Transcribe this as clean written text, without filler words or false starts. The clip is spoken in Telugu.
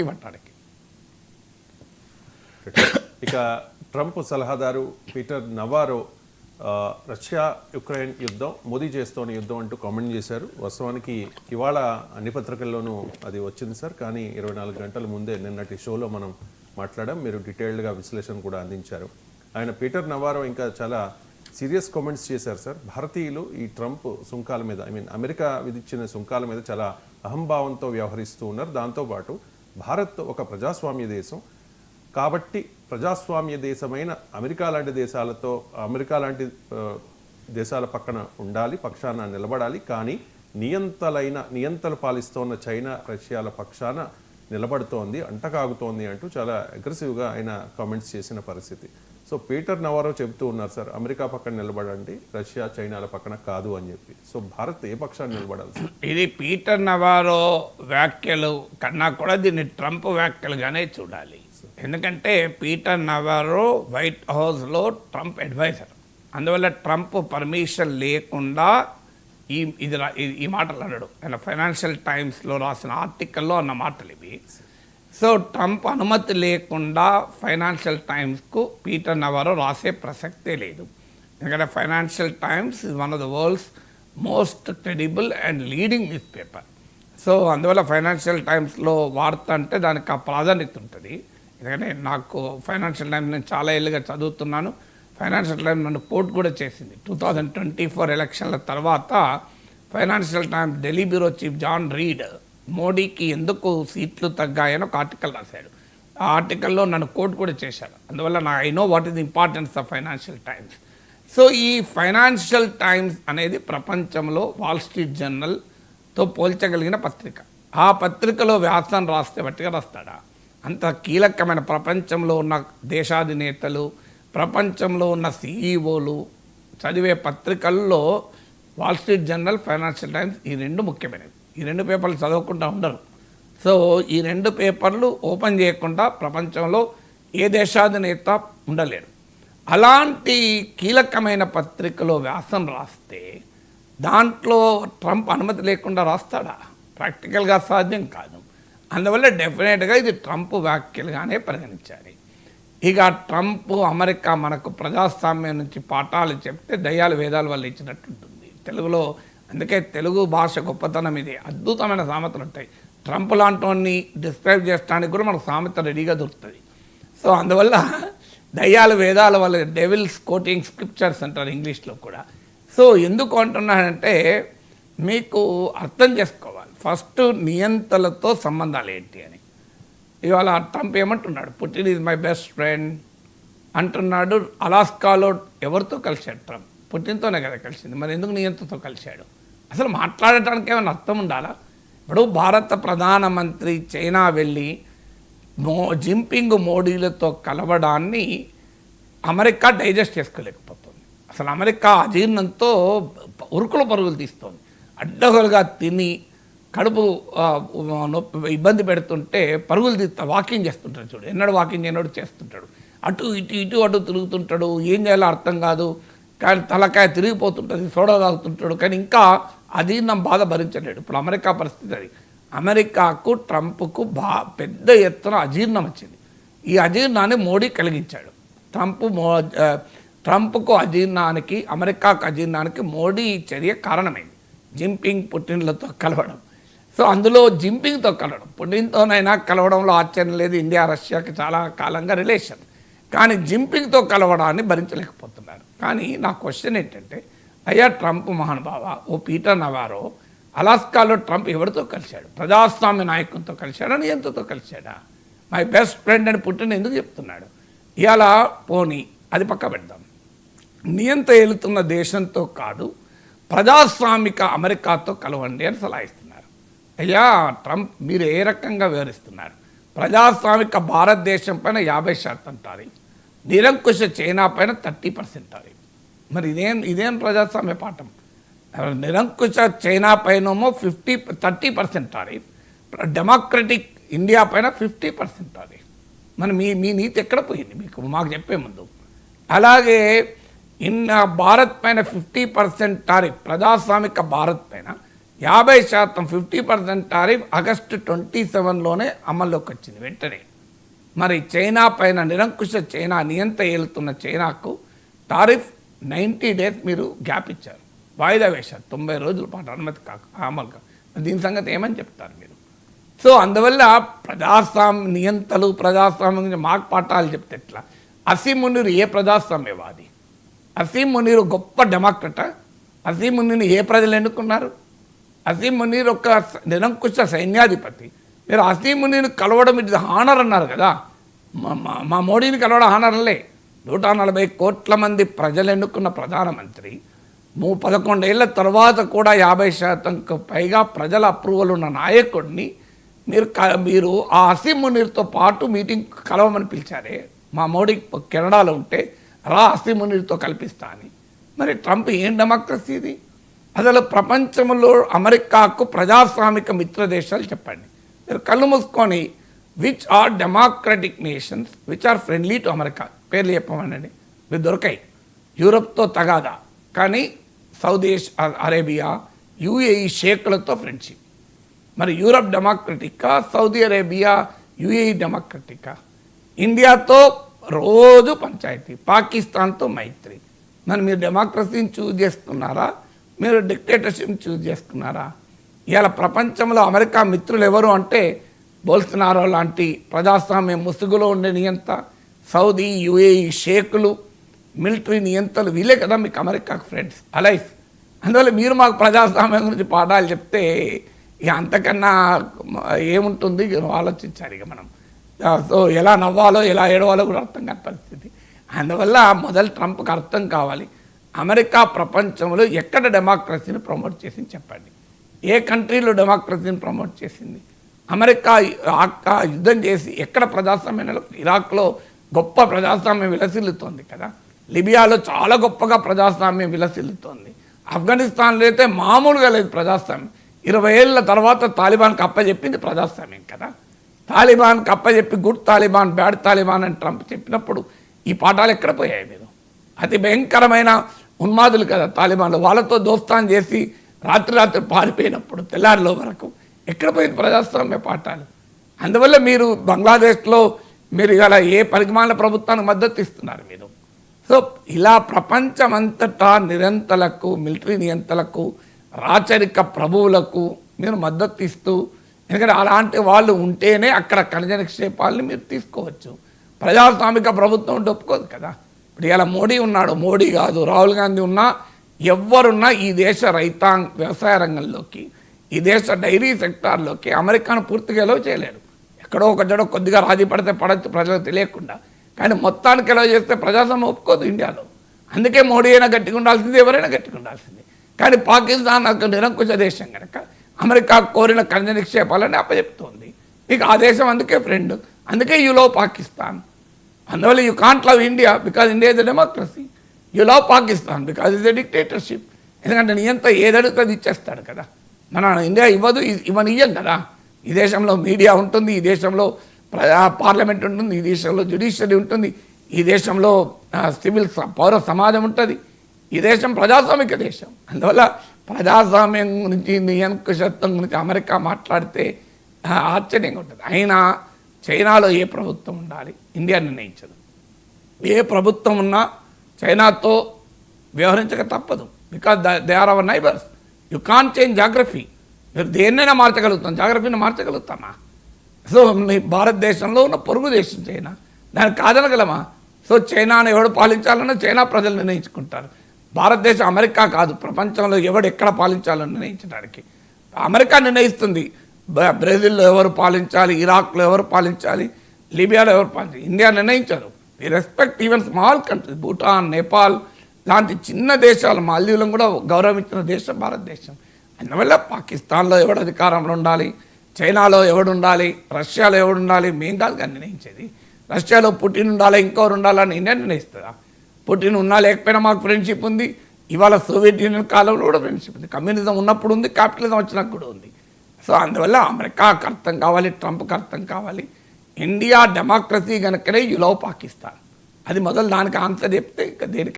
ఇవ్వటానికి. ఇక ట్రంప్ సలహాదారు పీటర్ నవారో రష్యా యుక్రెయిన్ యుద్ధం మోదీ చేస్తోన్న యుద్ధం అంటూ కామెంట్ చేశారు. వాస్తవానికి ఇవాళ అన్ని పత్రికల్లోనూ అది వచ్చింది సార్, కానీ 24 గంటల ముందే నిన్నటి షోలో మనం మాట్లాడాం. మీరు డీటెయిల్డ్గా విశ్లేషణ కూడా అందించారు. ఆయన పీటర్ నవారో ఇంకా చాలా సీరియస్ కామెంట్స్ చేశారు సార్. భారతీయులు ఈ ట్రంప్ సుంకాల మీద అమెరికా విధించిన సుంకాల మీద చాలా అహంభావంతో వ్యవహరిస్తూ ఉన్నారు. దాంతోపాటు భారత్ ఒక ప్రజాస్వామ్య దేశం కాబట్టి ప్రజాస్వామ్య దేశమైన అమెరికా లాంటి దేశాల పక్కన ఉండాలి, పక్షాన నిలబడాలి. కానీ నియంతలు పాలిస్తోన్న చైనా రష్యాల పక్షాన నిలబడుతోంది, అంటకాగుతోంది అంటూ చాలా అగ్రెసివ్గా ఆయన కామెంట్స్ చేసిన పరిస్థితి. సో పీటర్ నవారో చెబుతూ ఉన్నారు సార్, అమెరికా పక్కన నిలబడండి, రష్యా చైనాల పక్కన కాదు అని చెప్పి. సో భారత్ ఏ పక్షాన్ని నిలబడాలి సార్? ఇది పీటర్ నవారో వ్యాఖ్యలు కన్నా కూడా దీన్ని ట్రంప్ వ్యాఖ్యలుగానే చూడాలి. ఎందుకంటే పీటర్ నవారో వైట్ హౌస్లో ట్రంప్ అడ్వైజర్, అందువల్ల ట్రంప్ పర్మిషన్ లేకుండా ఈ మాటలు అన్నాడు. ఆయన ఫైనాన్షియల్ టైమ్స్లో రాసిన ఆర్టికల్లో అన్న మాటలు ఇవి. సో ట్రంప్ అనుమతి లేకుండా ఫైనాన్షియల్ టైమ్స్కు పీటర్ నవారో రాసే ప్రసక్తే లేదు. ఎందుకంటే financial times is one of the world's most credible and leading news paper. So అందువల్ల ఫైనాన్షియల్ టైమ్స్లో వార్త అంటే దానికి ఆ ప్రాధాన్యత ఉంటుంది. ఎందుకంటే నాకు ఫైనాన్షియల్ టైమ్స్ నేను చాలా ఏళ్ళుగా చదువుతున్నాను. ఫైనాన్షియల్ టైమ్స్ నన్ను కోర్టు కూడా చేసింది. 2024 ఎలక్షన్ల తర్వాత Financial Times Delhi bureau chief John Reid మోడీకి ఎందుకు సీట్లు తగ్గాయని ఒక ఆర్టికల్ రాశాడు. ఆ ఆర్టికల్లో నన్ను కోర్టు కూడా చేశాడు. అందువల్ల I know what is the importance of financial times. So ఈ ఫైనాన్షియల్ టైమ్స్ అనేది ప్రపంచంలో వాల్ స్ట్రీట్ జర్నల్తో పోల్చగలిగిన పత్రిక. ఆ పత్రికలో వ్యాసం రాస్తే బట్టిగా రాస్తాడా? అంత కీలకమైన ప్రపంచంలో ఉన్న దేశాధినేతలు, ప్రపంచంలో ఉన్న సిఈఓలు చదివే పత్రికల్లో wall street journal, financial times ఈ రెండు ముఖ్యమైనవి. ఈ రెండు పేపర్లు చదవకుండా ఉండరు. సో ఈ రెండు పేపర్లు ఓపెన్ చేయకుండా ప్రపంచంలో ఏ దేశాధినేత ఉండలేడు. అలాంటి కీలకమైన పత్రికలో వ్యాసం రాస్తే దాంట్లో ట్రంప్ అనుమతి లేకుండా రాస్తాడా? ప్రాక్టికల్గా సాధ్యం కాదు. అందువల్ల డెఫినెట్గా ఇది ట్రంప్ వ్యాఖ్యలుగానే పరిగణించాలి. ఇక ట్రంప్ అమెరికా మనకు ప్రజాస్వామ్యం నుంచి పాఠాలు చెప్తే దయ్యాలు వేదాలు వల్ల ఇచ్చినట్టు ఉంటుంది తెలుగులో. అందుకే తెలుగు భాష గొప్పతనం ఇది. అద్భుతమైన సామెతలు ఉంటాయి. ట్రంప్ లాంటి డిస్క్రైబ్ చేయడానికి కూడా మనకు సామెత రెడీగా దొరుకుతుంది. సో అందువల్ల దయ్యాలు వేదాల వల్ల డెవిల్స్ కోటింగ్ స్క్రిప్చర్స్ అంటారు ఇంగ్లీష్లో కూడా. సో ఎందుకు అంటున్నానంటే మీకు అర్థం చేసుకోవాలి ఫస్ట్ నియంతలతో సంబంధాలు ఏంటి అని. ఇవాళ ట్రంప్ ఏమంటున్నాడు? Putin is my best friend అంటున్నాడు. అలాస్కాలో ఎవరితో కలిశాడు ట్రంప్? పుటిన్తోనే కదా కలిసింది. మరి ఎందుకు నియంతతో కలిశాడు? అసలు మాట్లాడటానికి ఏమైనా అర్థం ఉండాలా? ఇప్పుడు భారత ప్రధానమంత్రి చైనా వెళ్ళి జింపింగ్ మోడీలతో కలవడాన్ని అమెరికా డైజెస్ట్ చేసుకోలేకపోతుంది. అసలు అమెరికా అజీర్ణంతో ఉరుకుల పరుగులు తీస్తుంది. అడ్డగోలుగా తిని కడుపు ఇబ్బంది పెడుతుంటే పరుగులు వాకింగ్ చేస్తుంటాడు. చూడు, ఎన్నడూ వాకింగ్ చేయనోడు చేస్తుంటాడు. అటు తిరుగుతుంటాడు. ఏం చేయాలో అర్థం కాదు. కానీ తలకాయ తిరిగిపోతుంటుంది. సోడా తాగుతుంటాడు. కానీ ఇంకా అజీర్ణం బాధ భరించలేడు. ఇప్పుడు అమెరికా పరిస్థితి అది. అమెరికాకు ట్రంప్కు పెద్ద ఎత్తున అజీర్ణం వచ్చింది. ఈ అజీర్ణాన్ని మోడీ కలిగించాడు. ట్రంప్కు అజీర్ణానికి, అమెరికాకు అజీర్ణానికి మోడీ చర్య కారణమైంది. జింపింగ్ పుటిన్లతో కలవడం. సో అందులో జింపింగ్తో కలవడం, పుటిన్తోనైనా కలవడంలో ఆశ్చర్యం లేదు. ఇండియా రష్యాకి చాలా కాలంగా రిలేషన్. కానీ జింపింగ్తో కలవడాన్ని భరించలేకపోతున్నారు. కానీ నా క్వశ్చన్ ఏంటంటే, అయ్యా ట్రంప్ మహానుభావ, ఓ పీటర్ నవారో, అలాస్కాలో ట్రంప్ ఎవరితో కలిశాడు? ప్రజాస్వామ్య నాయకులతో కలిశాడా, నియంతతో కలిశాడా? మై బెస్ట్ ఫ్రెండ్ అని పుట్టిన ఎందుకు చెప్తున్నాడు? ఇవాళ పోనీ అది పక్క పెడదాం. నియంత ఏలుతున్న దేశంతో కాదు, ప్రజాస్వామిక అమెరికాతో కలవండి అని సలహా ఇస్తున్నారు. అయ్యా ట్రంప్, మీరు ఏ రకంగా వివరిస్తున్నారు? ప్రజాస్వామిక భారతదేశం పైన 50% టారిఫ్, నిరంకుశ చైనా పైన 30% టారిఫ్. మరి ఇదేం ప్రజాస్వామ్య పాఠం? నిరంకుశ చైనా పైనేమో 30% టారిఫ్, డెమోక్రటిక్ ఇండియా పైన 50% టారిఫ్. మరి మీ నీతి ఎక్కడ పోయింది మాకు చెప్పే ముందు? అలాగే భారత్ పైన 50% టారిఫ్, ప్రజాస్వామిక భారత్ పైన 50% 50% టారిఫ్ ఆగస్టు 27లోనే అమల్లోకి వచ్చింది వెంటనే. మరి చైనా పైన నిరంకుశ చైనా నియంత ఏలుతున్న చైనాకు టారిఫ్ 90 డేస్ మీరు గ్యాప్ ఇచ్చారు, వాయిదా వేశారు, 90 రోజుల పాటు అనుమతి అమలు కాక. దీని సంగతి ఏమని చెప్తారు మీరు? సో అందువల్ల నియంతలు ప్రజాస్వామ్యం గురించి మాకు పాఠాలు చెప్తే ఎట్లా? అసీం మునీర్ ఏ ప్రజాస్వామ్యవాది? అసీం మునీర్ గొప్ప డెమోక్రట? అసీం మునీర్ని ఏ ప్రజలు ఎన్నుకున్నారు? అసీం మునీర్ ఒక నిరంకుశ సైన్యాధిపతి. మీరు అసీం మునీర్ని కలవడం ఇది హానర్ అన్నారు కదా, మా మోడీని కలవడం హానర్లే. 140 కోట్ల మంది ప్రజలు ఎన్నుకున్న ప్రధానమంత్రి 11 ఏళ్ల తర్వాత కూడా 50%కు పైగా ప్రజల అప్రూవల్ ఉన్న నాయకుడిని మీరు ఆ అసీం మునీర్తో పాటు మీటింగ్ కలవమని పిలిచారే. మా మోడీ కెనడాలో ఉంటే రా అసీం మునీర్తో కల్పిస్తా అని. మరి ట్రంప్ ఏం డెమోక్రసీ ఇది? అసలు ప్రపంచంలో అమెరికాకు ప్రజాస్వామిక మిత్ర దేశాలు చెప్పండి. మీరు కళ్ళు మూసుకొని which are democratic nations which are friendly to America పేర్లు చెప్పమనండి, మీరు దొరకాయి. యూరప్తో తగాదా, కానీ సౌదీ అరేబియా యుఏఈ షేకులతో ఫ్రెండ్షిప్. మరి యూరప్ డెమోక్రటికా, సౌదీ అరేబియా యుఏఈ డెమోక్రటికా? ఇండియాతో రోజు పంచాయతీ, పాకిస్తాన్తో మైత్రి. మరి మీరు డెమోక్రసీని చూజ్ చేసుకున్నారా, మీరు డిక్టేటర్షిప్ చూజ్ చేసుకున్నారా? ఇవాళ ప్రపంచంలో అమెరికా మిత్రులు ఎవరు అంటే బోల్సనారో లాంటి ప్రజాస్వామ్య ముసుగులో ఉండే నియంత, సౌదీ యుఏఈ షేకులు, మిలిటరీ నియంతలు, వీళ్ళే కదా మీకు అమెరికాకు ఫ్రెండ్స్, అలైస్. అందువల్ల మీరు మాకు ప్రజాస్వామ్యం గురించి పాఠాలు చెప్తే ఇక అంతకన్నా ఏముంటుంది? ఆలోచించాలి ఇక మనం. సో ఎలా నవ్వాలో ఎలా ఏడవాలో కూడా అర్థం కాని పరిస్థితి. అందువల్ల మొదలు ట్రంప్కి అర్థం కావాలి, అమెరికా ప్రపంచంలో ఎక్కడ డెమోక్రసీని ప్రమోట్ చేసింది చెప్పండి. ఏ కంట్రీలో డెమోక్రసీని ప్రమోట్ చేసింది? అమెరికా యుద్ధం చేసి ఎక్కడ ప్రజాస్వామ్యం? ఇరాక్లో గొప్ప ప్రజాస్వామ్యం విలసిల్లుతోంది కదా, లిబియాలో చాలా గొప్పగా ప్రజాస్వామ్యం విలసిల్లుతోంది, ఆఫ్ఘనిస్తాన్లో అయితే మామూలుగా లేదు ప్రజాస్వామ్యం. 20 ఏళ్ళ తర్వాత తాలిబాన్కి అప్పచెప్పింది ప్రజాస్వామ్యం కదా. తాలిబాన్కి అప్పచెప్పి గుడ్ తాలిబాన్ బ్యాడ్ తాలిబాన్ అని ట్రంప్ చెప్పినప్పుడు ఈ పాఠాలు ఎక్కడ పోయాయి? మీరు అతి భయంకరమైన ఉన్మాదులు కదా తాలిబాన్లు, వాళ్ళతో దోస్తాన్ చేసి రాత్రి పారిపోయినప్పుడు తెల్లారిలో వరకు ఎక్కడ పోయింది ప్రజాస్వామ్య పాఠాలు? అందువల్ల మీరు బంగ్లాదేశ్లో మీరు ఇవాళ ఏ పరిమాణ ప్రభుత్వానికి మద్దతు ఇస్తున్నారు మీరు? సో ఇలా ప్రపంచమంతటా నిరంతలకు, మిలిటరీ నియంతలకు, రాచరిక ప్రభువులకు మీరు మద్దతు ఇస్తూ, ఎందుకంటే అలాంటి వాళ్ళు ఉంటేనే అక్కడ ఖనిజ నిక్షేపాలని మీరు తీసుకోవచ్చు. ప్రజాస్వామిక ప్రభుత్వం ఉంటే ఒప్పుకోదు కదా. ఇప్పుడు ఇలా మోడీ ఉన్నాడు, మోడీ కాదు రాహుల్ గాంధీ ఉన్నా, ఎవరున్నా ఈ దేశ వ్యవసాయ రంగంలోకి, ఈ దేశ డైరీ సెక్టార్లోకి అమెరికాను పూర్తిగా ఎలవ్ చేయలేరు. ఎక్కడో ఒక జడో కొద్దిగా రాజీ పడితే పడచ్చు ప్రజలకు తెలియకుండా, కానీ మొత్తానికి ఎలవ్ చేస్తే ప్రజాస్వామ్యం ఒప్పుకోదు ఇండియాలో. అందుకే మోడీ అయినా గట్టిగా ఉండాల్సింది, ఎవరైనా గట్టిగా ఉండాల్సింది. కానీ పాకిస్తాన్ ఒక నిరంకుశ దేశం కనుక అమెరికా కోరిన ఖనిజ నిక్షేపాలని అప్పచెప్తోంది. మీకు ఆ దేశం అందుకే ఫ్రెండ్, అందుకే యూ లవ్ పాకిస్తాన్. అందువల్ల you can't love India because India is a democracy. You love Pakistan because is a dictatorship. ఎందుకంటే నియంత ఏదడుగుతుంది ఇచ్చేస్తాడు కదా. మన ఇండియా ఇవ్వదు, ఇవ్వనియ్యం కదా. ఈ దేశంలో మీడియా ఉంటుంది, ఈ దేశంలో పార్లమెంట్ ఉంటుంది, ఈ దేశంలో జ్యుడిషియరీ ఉంటుంది, ఈ దేశంలో సివిల్ పౌర సమాజం ఉంటుంది. ఈ దేశం ప్రజాస్వామిక దేశం. అందువల్ల ప్రజాస్వామ్యం గురించి, నియంకుశత్వం గురించి అమెరికా మాట్లాడితే ఆశ్చర్యంగా ఉంటుంది. అయినా చైనాలో ఏ ప్రభుత్వం ఉండాలి ఇండియా నిర్ణయించదు. ఏ ప్రభుత్వం ఉన్నా చైనాతో వ్యవహరించక తప్పదు, because they are our neighbours. You can't change geography. మీరు దేన్నైనా మార్చగలుగుతాం, జాగ్రఫీని మార్చగలుగుతామా? సో మీ భారతదేశంలో ఉన్న పొరుగు దేశం చైనా, దాన్ని కాదనగలమా? సో చైనాను ఎవడు పాలించాలన్నా చైనా ప్రజలు నిర్ణయించుకుంటారు. భారతదేశం అమెరికా కాదు, ప్రపంచంలో ఎవడు ఎక్కడ పాలించాలని నిర్ణయించడానికి అమెరికా నిర్ణయిస్తుంది. బ్రెజిల్లో ఎవరు పాలించాలి, ఇరాక్లో ఎవరు పాలించాలి, లిబియాలో ఎవరు పాలించాలి, ఇండియా నిర్ణయించారు. We respect even small countries, Bhutan, Nepal లాంటి చిన్న దేశాలు, మాల్దీవులను కూడా గౌరవించిన దేశం భారతదేశం. అందువల్ల పాకిస్తాన్లో ఎవడు అధికారంలో ఉండాలి, చైనాలో ఎవడు ఉండాలి, రష్యాలో ఎవడు ఉండాలి, మేం కాదు కానీ నిర్ణయించేది. రష్యాలో పుటిన్ ఉండాలి, ఇంకోరు ఉండాలని ఇండియా నిర్ణయిస్తుందా? పుటిన్ ఉన్నా లేకపోయినా మాకు ఫ్రెండ్షిప్ ఉంది. ఇవాళ సోవియట్ యూనియన్ కాలంలో కూడా ఫ్రెండ్షిప్ ఉంది, కమ్యూనిజం ఉన్నప్పుడు ఉంది, క్యాపిటలిజం వచ్చినాక కూడా ఉంది. సో అందువల్ల అమెరికాకు అర్థం కావాలి, ట్రంప్కి అర్థం కావాలి, ఇండియా డెమోక్రసీ కనుకనే యు లవ్ పాకిస్తాన్. అది మొదలు దానికి ఆన్సర్ చెప్తే ఇంకా దేనికి